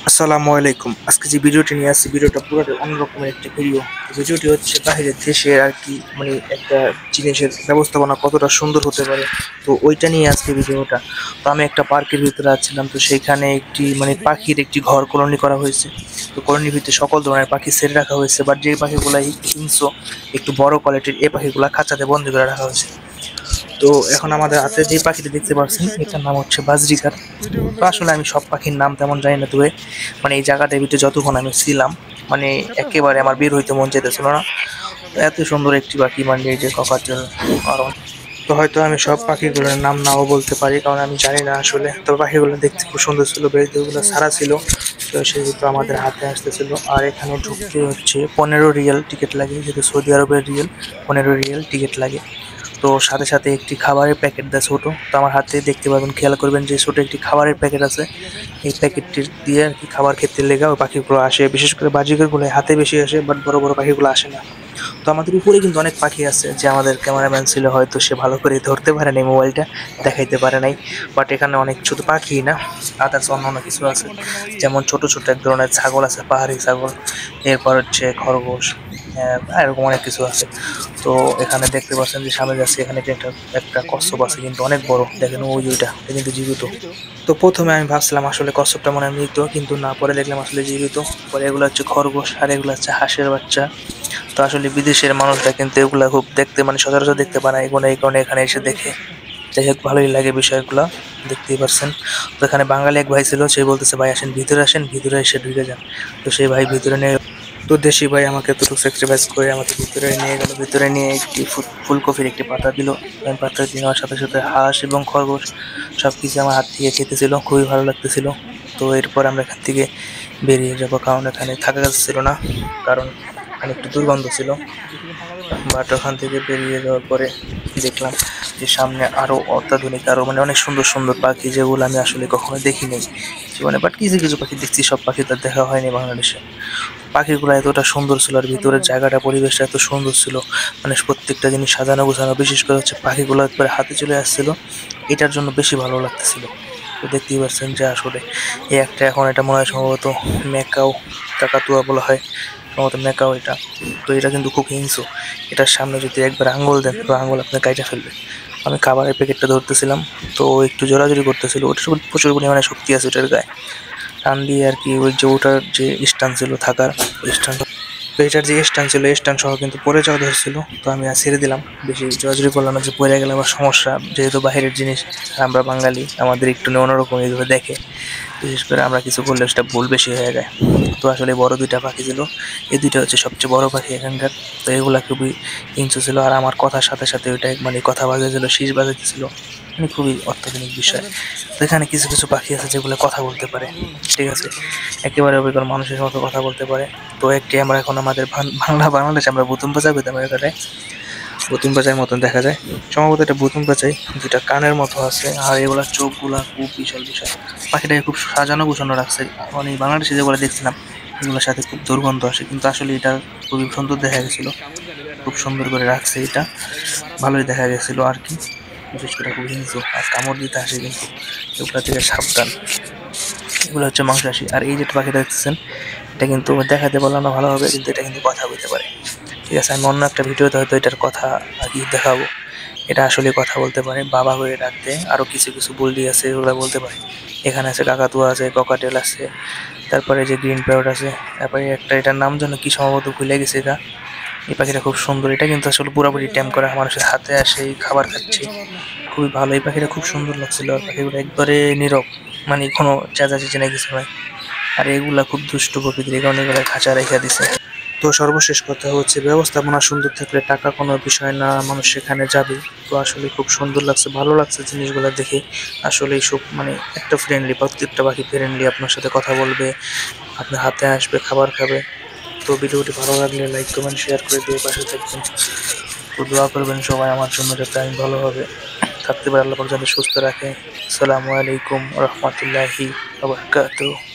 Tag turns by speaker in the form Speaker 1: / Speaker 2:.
Speaker 1: আসসালামু আলাইকুম। আজকে যে ভিডিওটি নিয়ে আসছি, ভিডিওটা পুরোটাই অন্যরকমের একটা ভিডিও। ভিডিওটি হচ্ছে বাইরের দেশের আর কি, মানে একটা জিনিসের ব্যবস্থাপনা কতটা সুন্দর হতে পারে, তো ওইটা নিয়ে আজকে ভিডিওটা। তো আমি একটা পার্কের ভিতরে আছিলাম, তো সেইখানে একটি মানে পাখির একটি ঘর কলোনি করা হয়েছে। তো কলোনির ভিতরে সকল ধরনের পাখি ছেড়ে রাখা হয়েছে, বাট যে পাখিগুলা হিংস্র, একটু বড় কোয়ালিটির, এই পাখিগুলা খাঁচাতে বন্দি করে রাখা হয়েছে। তো এখন আমাদের হাতে যে পাখিটা দেখতে পাচ্ছেন, এটার নাম হচ্ছে বাজরিকার। তো আসলে আমি সব পাখির নাম তেমন জানি না, তবে মানে এই জায়গাটার ভিতরে যতক্ষণ আমি ছিলাম, মানে একেবারে আমার বের হইতে মন চাইতেছিল না। তো এত সুন্দর একটি পাখি, মানে এই যে ককাটেল। আর তো হয়তো আমি সব পাখিগুলোর নাম নাও বলতে পারি, কারণ আমি জানি না আসলে। তবে পাখিগুলো দেখতে খুব সুন্দর ছিল, বেড়িগুলো সারা ছিল। তো সেহেতু আমাদের হাতে আসতেছিল। আর এখানে ঢুকতে হচ্ছে 15 রিয়াল টিকিট লাগে, যেহেতু সৌদি আরবের রিয়েল। 15 রিয়াল টিকিট লাগে। তো সাথে সাথে একটি খাবারের প্যাকেট দেয় ছোট। তো আমার হাতে দেখতে পাবেন, খেয়াল করবেন যে ছোট একটি খাবারের প্যাকেট আছে। এই প্যাকেটটি দিয়ে আর কি খাবার খেতে লেগে ওই পাখিগুলো আসে, বিশেষ করে বাজিগারগুলো হাতে বেশি আসে, বাট বড় বড় পাখিগুলো আসে না। তো আমাদের উপরে কিন্তু অনেক পাখি আছে, যে আমাদের ক্যামেরাম্যান ছিল, হয়তো সে ভালো করে ধরতে পারে নাই, মোবাইলটা দেখাইতে পারে নাই। বাট এখানে অনেক শুধু পাখি না, আদার্স অন্য কিছু আছে। যেমন ছোট ছোট এক ধরনের ছাগল আছে, পাহাড়ি ছাগল। এরপর হচ্ছে খরগোশ। এরকম অনেক কিছু আছে। তো এখানে দেখতে পাচ্ছেন যে সামনে যাচ্ছে, এখানে যে একটা একটা কচ্ছপ আছে, কিন্তু অনেক বড়। দেখেন ওই ওইটা, এটা কিন্তু জীবিত। তো প্রথমে আমি ভাবছিলাম আসলে কচ্ছপটা মনে হয় মৃত, কিন্তু না, পরে দেখলাম আসলে জীবিত। পরে এগুলো হচ্ছে খরগোশ, আর এগুলো হচ্ছে হাঁসের বাচ্চা। তো আসলে বিদেশের মানুষরা কিন্তু এগুলা খুব দেখতে, মানে সচরাচর দেখতে পায় না, এগুলো এই কারণে এখানে এসে দেখে। যাই হোক, ভালোই লাগে বিষয়গুলো। দেখতেই পারছেন। তো এখানে বাঙালি এক ভাই ছিল, সে বলতেছে ভাই আসেন ভিতরে, আসেন ভিতরে, এসে ঢুকে যান। তো সেই ভাই ভিতরে নিয়ে, তো দেশি ভাই আমাকে এতটুকু স্যাক্রিফাইস করে আমাকে ভিতরে নিয়ে গেল। ভিতরে নিয়ে একটি ফুলকপির একটি পাতা দিল। আমি পাতা দেওয়ার সাথে সাথে হাঁস এবং খরগোশ সবকিছু আমার হাত থেকে খেতেছিল, খুবই ভালো লাগতেছিল। তো এরপর আমরা এখান থেকে বেরিয়ে যাবো, কারণ এখানে থাকা যাচ্ছিল না, কারণ এখানে একটু দুর্গন্ধ ছিল। বাট ওখান থেকে বেরিয়ে যাওয়ার পরে দেখলাম যে সামনে আরো অত্যাধুনিক, আরো মানে অনেক সুন্দর সুন্দর পাখি, যেগুলো আমি আসলে কখনো দেখিনি জীবনে। বাট কিছু কিছু পাখি দেখছি, সব পাখি তার দেখা হয়নি বাংলাদেশে। পাখিগুলো এতটা সুন্দর ছিল, আর ভিতরের জায়গাটা, পরিবেশটা এত সুন্দর ছিল। মানে প্রত্যেকটা জিনিস সাজানো গোছানো, বিশেষ করে হচ্ছে পাখিগুলো একবারে হাতে চলে আসছিল, এটার জন্য বেশি ভালো লাগতেছিল। তো দেখতেই পাচ্ছেন যে আসলে এই একটা, এখন এটা মনে হয় সম্ভবত ম্যাকাও কাকাতুয়া বলা হয়, সম্ভবত ম্যাকাও এটা। তো এটা কিন্তু খুব হিংস্র। এটার সামনে যদি একবার আঙ্গুল দেন, তো আঙ্গুল আপনি কাইটা ফেলবে। আমি খাবারের প্যাকেটটা ধরতেছিলাম, তো একটু জোরাজুরি করতেছিল। ওটার প্রচুর পরিমাণে শক্তি আছে ওটার গায়ে। টান দিয়ে আর কি, ওই যে ওটার যে স্ট্যান্ড ছিল থাকার, স্ট্যান্ড, তো এটার যে স্ট্যান্ড ছিল, স্ট্যান্ড সহ কিন্তু পড়ে যাওয়া ধরছিল। তো আমি আর ছেড়ে দিলাম, বেশি জোরাজুরি করলাম না, যে পড়ে গেলে আবার সমস্যা, যেহেতু বাইরের জিনিস। আর আমরা বাঙালি, আমাদের একটু অন্যরকম এইভাবে দেখে, বিশেষ করে আমরা কিছু করলে সেটা ভুল বেশি হয়ে যায়। তো আসলে বড় দুইটা পাখি ছিল, এই দুইটা হচ্ছে সবচেয়ে বড় পাখি এখানকার। তো এগুলা খুবই হিংস্র ছিল, আর আমার কথার সাথে সাথে ওইটা মানে কথা বাজাইছিল, শীষ বাজাইতেছিল, মানে খুবই অত্যাধুনিক বিষয়। তো এখানে কিছু কিছু পাখি আছে যেগুলো কথা বলতে পারে, ঠিক আছে, একেবারে অভিজ্ঞ মানুষের মতো কথা বলতে পারে। তো একটি আমরা এখন আমাদের বাংলাদেশে আমরা বুতুম পাচা পেতাম, এখানে বুতুম পাচার মতন দেখা যায়। সম্ভবত এটা বুতুম পাচাই, দুটা কানের মতো আছে, আর এগুলা চোখগুলা খুব বিশাল বিশাল। পাখিটাকে খুব সাজানো গোছানো রাখছে। মানে বাংলাদেশে যেগুলো দেখছিলাম, এগুলোর সাথে খুব দুর্গন্ধ আসে, কিন্তু আসলে এটা খুবই সুন্দর দেখা গেছিল। খুব সুন্দর করে রাখছে এটা, ভালোই দেখা গেছিল আর কি। বিশেষ করে খুব হিংস্র, আর কামড় দিতে আসে, কিন্তু এগুলা থেকে সাবধান। এগুলো হচ্ছে মাংসাশী। আর এই যে পাখিটা দেখতেছেন, এটা কিন্তু দেখাতে পারলাম না ভালোভাবে, কিন্তু এটা কিন্তু কথা বলতে পারে, ঠিক আছে। আমি অন্য একটা ভিডিওতে হয়তো এটার কথা আর কি দেখাবো। এটা আসলে কথা বলতে পারে, বাবা হয়ে ডাকতে, আরো কিছু কিছু বলদি আছে, এগুলো বলতে পারে। এখানে আছে কাকাতুয়া আছে, ককাটেল আছে, তারপরে যে গ্রিন প্যারট আছে, তারপরে একটা, এটার নাম যেন কি, সম্ভবত ভুলে গেছে এটা। এই পাখিটা খুব সুন্দর, এটা কিন্তু আসলে পুরোপুরি ট্যাম করা, মানুষের হাতে আসে খাবার খাচ্ছে, খুবই ভালো। এই পাখিটা খুব সুন্দর লাগছিল, আর পাখিগুলো একবারে নীরব, মানে কোনো চেঁচাচেঁচি নাই, কিছু নয়। আর এগুলা খুব দুষ্ট প্রকৃতির, এই কারণে এগুলা খাঁচা রেখে দিছে। তো সর্বশেষ কথা হচ্ছে, ব্যবস্থাপনা সুন্দর থাকলে টাকা কোনো বিষয় না, মানুষ সেখানে যাবে। তো আসলে খুব সুন্দর লাগছে, ভালো লাগছে জিনিসগুলো দেখে। আসলে সব মানে একটা ফ্রেন্ডলি, প্রত্যেকটা পাখি ফ্রেন্ডলি, আপনার সাথে কথা বলবে, আপনার হাতে আসবে, খাবার খাবে। তো ভিডিওটি ভালো লাগলে লাইক কমেন্ট শেয়ার করে দিয়ে পাশে থাকবেন। তো দোয়া করবেন সবাই আমার জন্য, যাতে আমি ভালোভাবে থাকতে পারি, আল্লাহ পাক যাতে সুস্থ রাখে। আসসালামু আলাইকুম রহমতুল্লাহি ওয়া বারাকাতুহু।